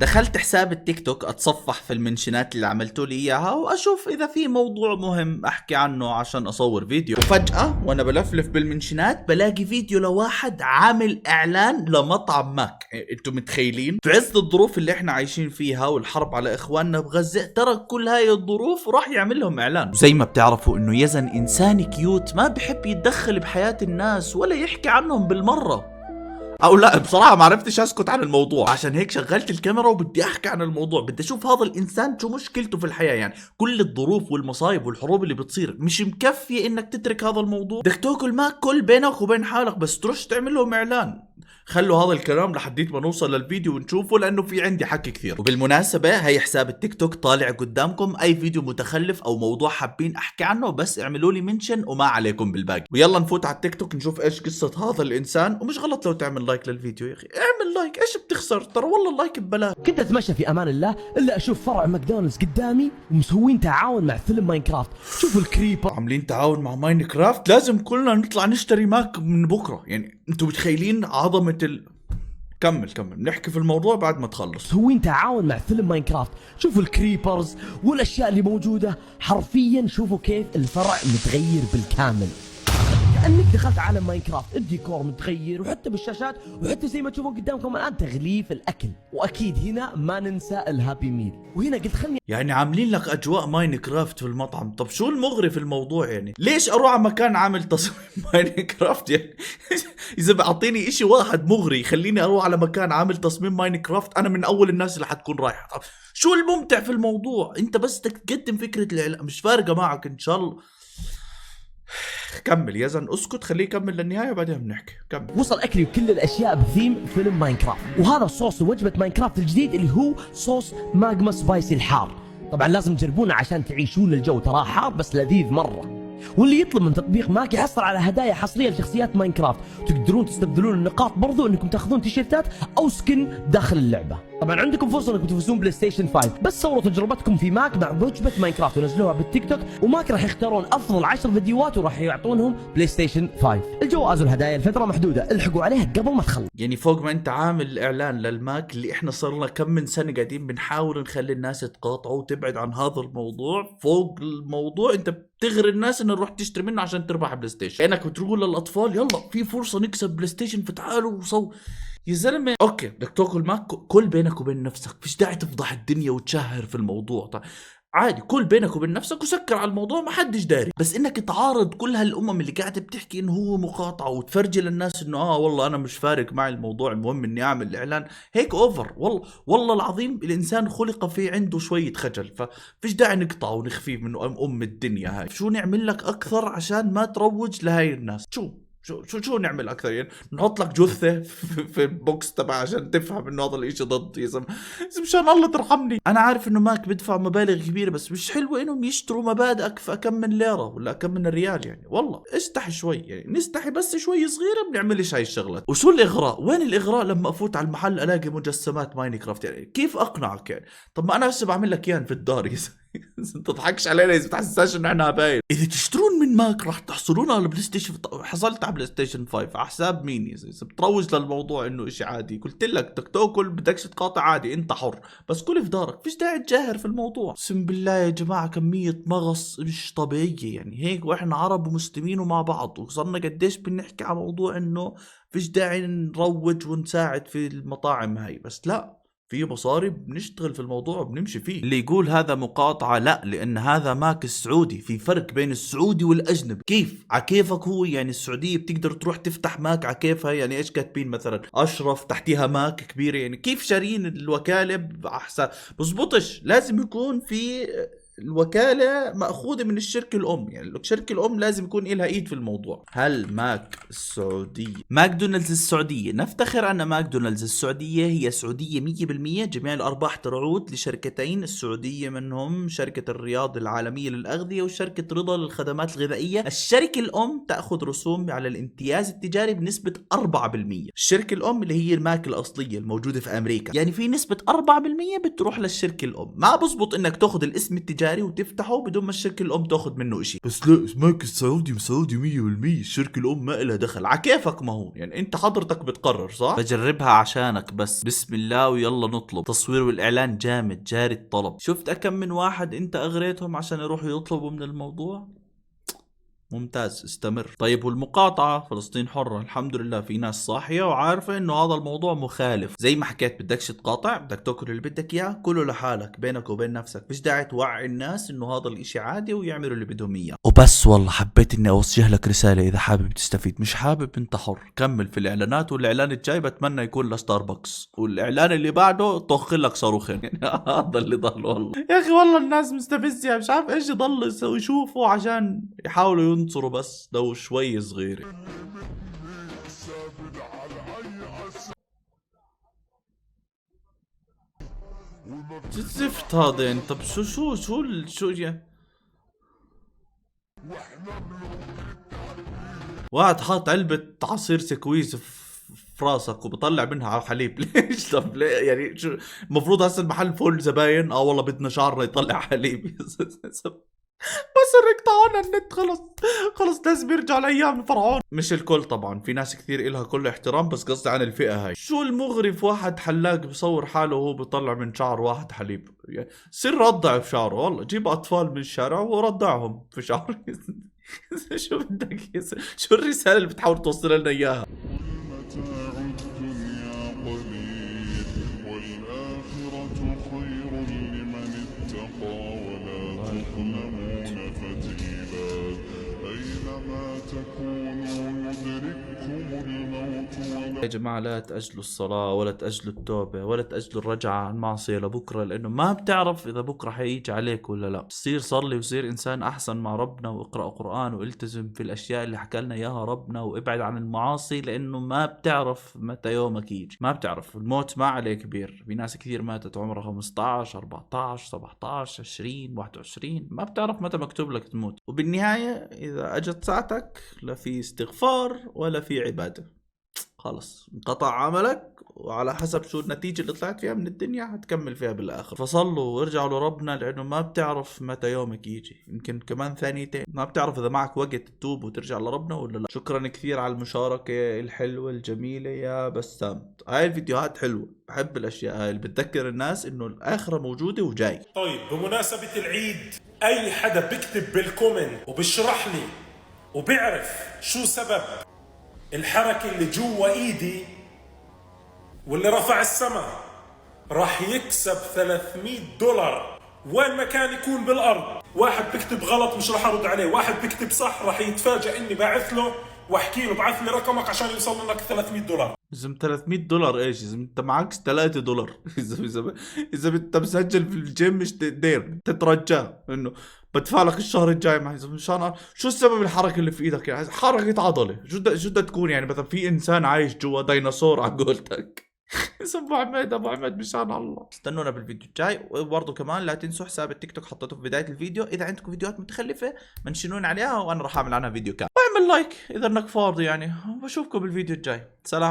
دخلت حساب التيك توك اتصفح في المنشنات اللي عملتوا لي اياها واشوف اذا في موضوع مهم احكي عنه عشان اصور فيديو. وفجأة وانا بلفلف بالمنشنات بلاقي فيديو لواحد عامل اعلان لمطعم ماك. انتم متخيلين في عز الظروف اللي احنا عايشين فيها والحرب على اخواننا بغزة ترك كل هاي الظروف وراح يعمل لهم اعلان؟ زي ما بتعرفوا انه يزن انسان كيوت ما بحب يتدخل بحياة الناس ولا يحكي عنهم بالمرة. او لا بصراحة ما عرفتش اسكت عن الموضوع، عشان هيك شغلت الكاميرا وبدي احكي عن الموضوع. بدي اشوف هذا الانسان شو مشكلته في الحياة. يعني كل الظروف والمصايب والحروب اللي بتصير مش مكفية انك تترك هذا الموضوع؟ بدك تاكل ماك كل بينك وبين حالك بس تروح تعمل لهم اعلان. خلوا هذا الكلام لحديت ما نوصل للفيديو ونشوفه لانه في عندي حكي كثير. وبالمناسبة هي حساب التيك توك طالع قدامكم، اي فيديو متخلف او موضوع حابين احكي عنه بس اعملوا لي منشن وما عليكم بالباقي. ويلا نفوت على التيك توك نشوف ايش قصة هذا الانسان. ومش غلط لو تعمل لايك للفيديو يا اخي، اعمل لايك، ايش بتخسر؟ ترى والله اللايك ببلاش. كنت اتمشى في امان الله الا اشوف فرع ماكدونالدز قدامي ومسوين تعاون مع فيلم ماينكرافت. شوفوا الكريبر عاملين تعاون مع ماينكرافت، لازم كلنا نطلع نشتري ماك من بكره. يعني انتم متخيلين عظمة كمل بنحكي في الموضوع بعد ما تخلص. مسوين تعاون مع فيلم ماينكرافت. شوفوا الكريبرز والاشياء اللي موجوده، حرفيا شوفوا كيف الفرع متغير بالكامل، كأنك دخلت عالم ماينكرافت. الديكور متغير وحتى بالشاشات وحتى زي ما تشوفون قدامكم الآن تغليف الأكل. وأكيد هنا ما ننسى الهابي ميل. وهنا قلت خلني يعني عاملين لك أجواء ماينكرافت في المطعم. طب شو المغري في الموضوع؟ يعني ليش أروح على مكان عامل تصميم ماينكرافت؟ يعني إذا بعطيني إشي واحد مغري خليني أروح على مكان عامل تصميم ماينكرافت أنا من أول الناس اللي حتكون رايحة. طب شو الممتع في الموضوع؟ أنت بس تقدم فكرة الإعلان، مش فارقة معك إن شاء الله. كمل يزن، اسكت خليه يكمل للنهايه وبعدين بنحكي. كمل. وصل اكلي وكل الاشياء بثيم فيلم ماينكرافت. وهذا صوص وجبه ماينكرافت الجديد اللي هو صوص ماجما سبايسي الحار. طبعا لازم تجربونه عشان تعيشون الجو، تراه حار بس لذيذ مره. واللي يطلب من تطبيق ماك يحصل على هدايا حصريه لشخصيات ماينكرافت. تقدرون تستبدلون النقاط برضو انكم تاخذون تيشيرتات او سكن داخل اللعبه. طبعا عندكم فرصه انكم تفوزون بلاي ستيشن 5، بس صوروا تجربتكم في ماك مع وجبه ماينكرافت ونزلوها بالتيك توك، وماك راح يختارون افضل 10 فيديوهات وراح يعطونهم بلاي ستيشن 5. الجوائز والهدايا الفتره محدوده، الحقوا عليها قبل ما تخلص. يعني فوق ما انت عامل اعلان للماك اللي احنا صرنا كم من سنه قاعدين بنحاول نخلي الناس تقاطعه وتبعد عن هذا الموضوع، فوق الموضوع انت بتغري الناس انه نروح تشتري منه عشان تربح بلاي ستيشن. كانك بتقول للاطفال يلا في فرصه نكسب بلاي ستيشن فتعالوا وصو. يا زلمه اوكي بدك تاكل ماك كل بينك وبين نفسك، فيش داعي تفضح الدنيا وتشهر في الموضوع. طيب عادي كل بينك وبين نفسك وسكر على الموضوع، ما حدش داري. بس انك تعارض كل هالامم اللي قاعده بتحكي انه هو مقاطعه وتفرجي للناس انه والله انا مش فارق معي الموضوع، المهم اني اعمل اعلان، هيك اوفر. والله العظيم الانسان خلق في عنده شويه خجل، ففيش داعي نقطعه ونخفيه من الدنيا هاي. شو نعمل لك اكثر عشان ما تروج لهاي الناس؟ شو نعمل اكثر؟ يعني نحط لك جثه في البوكس تبع عشان تفهم انه هذا الاشي ضد؟ يا زلمه مشان الله ترحمني. انا عارف انه ماك بدفع مبالغ كبيره بس مش حلو انهم يشتروا مبادئك في كم من ليره ولا كم من ريال. يعني والله استحي شوي، يعني نستحي بس شوي صغيره بنعملش هاي الشغلات. وشو الاغراء؟ وين الاغراء لما افوت على المحل الاقي مجسمات ماينكرافت؟ يعني كيف اقنعك؟ يعني طب ما انا هسه بعمل لك اياها في الدار يا انت تضحكش علينا اذا بتحسساش انه احنا باين. اذا تشترون من ماك راح تحصلون على بلاي ستيشن. حصلت على بلاي ستيشن 5 على حساب مين يا زلمه؟ بتروج للموضوع انه اشي عادي. قلت لك بدك تاكل بدكش تقاطع عادي انت حر، بس كل في دارك، فيش داعي تجاهر في الموضوع. اقسم بالله يا جماعه كميه مغص مش طبيعيه. يعني هيك واحنا عرب ومسلمين ومع بعض وصلنا قديش بنحكي على موضوع انه فيش داعي نروج ونساعد في المطاعم هاي، بس لا في مصاري بنشتغل في الموضوع وبنمشي فيه. اللي يقول هذا مقاطعة لا، لأن هذا ماك السعودي، في فرق بين السعودي والأجنبي. كيف عكيفك هو؟ يعني السعودية بتقدر تروح تفتح ماك عكيفها. يعني إيش كاتبين مثلا أشرف تحتيها ماك كبيرة؟ يعني كيف شارين الوكالة بأحسن؟ بزبطش، لازم يكون في الوكالة مأخوذة من الشركة الأم. يعني الشركة الأم لازم يكون إلها إيد في الموضوع. هل ماك السعودية ماكدونالدز السعودية؟ نفتخر أن ماكدونالدز السعودية هي سعودية 100%. جميع الأرباح تعود لشركتين السعودية، منهم شركة الرياض العالمية للأغذية وشركة رضا للخدمات الغذائية. الشركة الأم تأخذ رسوم على الامتياز التجاري بنسبة 4%. الشركة الأم اللي هي الماك الأصلية الموجودة في أمريكا، يعني في نسبة 4% بتروح للشركة الأم. ما بزبط إنك تأخذ الاسم التجاري تجاري وتفتحه بدون ما الشركة الام تاخذ منه اشي. بس لا اسمك السعودي 100%، الشركة الام ما لها دخل. على كيفك، ما هو يعني انت حضرتك بتقرر صح؟ بجربها عشانك بس، بسم الله ويلا نطلب. تصوير والاعلان جامد جاري الطلب. شفت كم من واحد انت اغريتهم عشان يروحوا يطلبوا من الموضوع. ممتاز، استمر. طيب والمقاطعة؟ فلسطين حرة الحمد لله، في ناس صاحية وعارفة انه هذا الموضوع مخالف. زي ما حكيت، بدكش تقاطع، بدك تاكل اللي بدك اياه كله لحالك بينك وبين نفسك، مش داعي توعي الناس انه هذا الاشي عادي ويعملوا اللي بدهم اياه. وبس والله حبيت اني اوجه لك رسالة، اذا حابب تستفيد، مش حابب انت حر. كمل في الاعلانات، والاعلان الجاي بتمنى يكون لستاربكس، والاعلان اللي بعده طخ لك صاروخين. هذا اللي ضل والله. يا اخي والله الناس مستفزة، مش عارف ايش يضل يشوفوا عشان يحاولوا ينصروا بس لو شوي صغيرة. زفت هذا يعني. طب شو يعني. واحد حاط علبة عصير سكويز في راسك وبطلع منها على حليب. ليش؟ طب ليه يعني؟ شو المفروض هسه المحل فول زباين؟ والله بدنا شعرنا يطلع حليب. بس يقطعونا النت، خلص ناس بيرجع لايام فرعون. مش الكل طبعا، في ناس كثير إلها كل احترام، بس قصدي عن الفئة هاي. شو المغري في واحد حلاق بصور حاله وهو بيطلع من شعر واحد حليب؟ يعني سر رضع في شعره، والله جيب اطفال من الشارع ورضعهم في شعر. شو بدك شو الرسالة اللي بتحاول توصل لنا اياها؟ متاع الدنيا قليل والآخرة خير لمن اتقى ولا تظلمون فتيلا أينما تكونوا يدرككم الموت يا جماعة لا تأجلوا الصلاة ولا تأجلوا التوبة ولا تأجلوا الرجعة عن المعصية لبكرة، لأنه ما بتعرف إذا بكرة حيجي عليك ولا لا. صلي وصير إنسان أحسن مع ربنا، واقرأ قرآن والتزم في الأشياء اللي حكى لنا إياها ربنا، وابعد عن المعاصي، لأنه ما بتعرف متى يومك يجي. ما بتعرف، الموت ما عليه كبير. في ناس كثير ماتت عمرها 15 14 17 20 21، ما بتعرف متى مكتوب لك تموت. وبالنهاية إذا أجت ساعتك لا في استغفار ولا في عبادة، خلص انقطع عملك، وعلى حسب شو النتيجة اللي طلعت فيها من الدنيا هتكمل فيها بالآخر. فصلوا وارجعوا لربنا، لأنه ما بتعرف متى يومك يجي، يمكن كمان ثانيتين. ما بتعرف إذا معك وقت تتوب وترجع لربنا ولا لا. شكرا كثير على المشاركة الحلوة الجميلة يا بسام. هاي الفيديوهات حلوة، بحب الأشياء هاي اللي بتذكر الناس إنه الآخرة موجودة وجاي. طيب بمناسبة العيد، أي حدا بيكتب بالكومنت وبشرح لي وبيعرف شو سبب الحركة اللي جوا ايدي واللي رفع السماء، راح يكسب $300 وين ما كان يكون بالارض. واحد بيكتب غلط مش راح ارد عليه، واحد بيكتب صح راح يتفاجئ اني باعث له واحكي له ابعث لي رقمك عشان يوصل لك $300. إذا $300 إيش؟ إذا أنت معك $3. إذا أنت مسجل في الجيم مش دير تترجاه إنه بدفع لك الشهر الجاي. مع مشان شو السبب الحركة اللي في إيدك؟ يعني حركة عضلة، شو بدها تكون يعني؟ مثلا في إنسان عايش جوا ديناصور على قولتك. ابو حميد مشان الله. استنونا بالفيديو الجاي، وبرضه كمان لا تنسوا حساب التيك توك حطيته في بداية الفيديو. إذا عندكم فيديوهات متخلفة منشنون عليها وأنا راح أعمل عنها فيديو كامل. واعمل لايك إذا إنك فاضي يعني. وبشوفكم بالفيديو الجاي. سلام.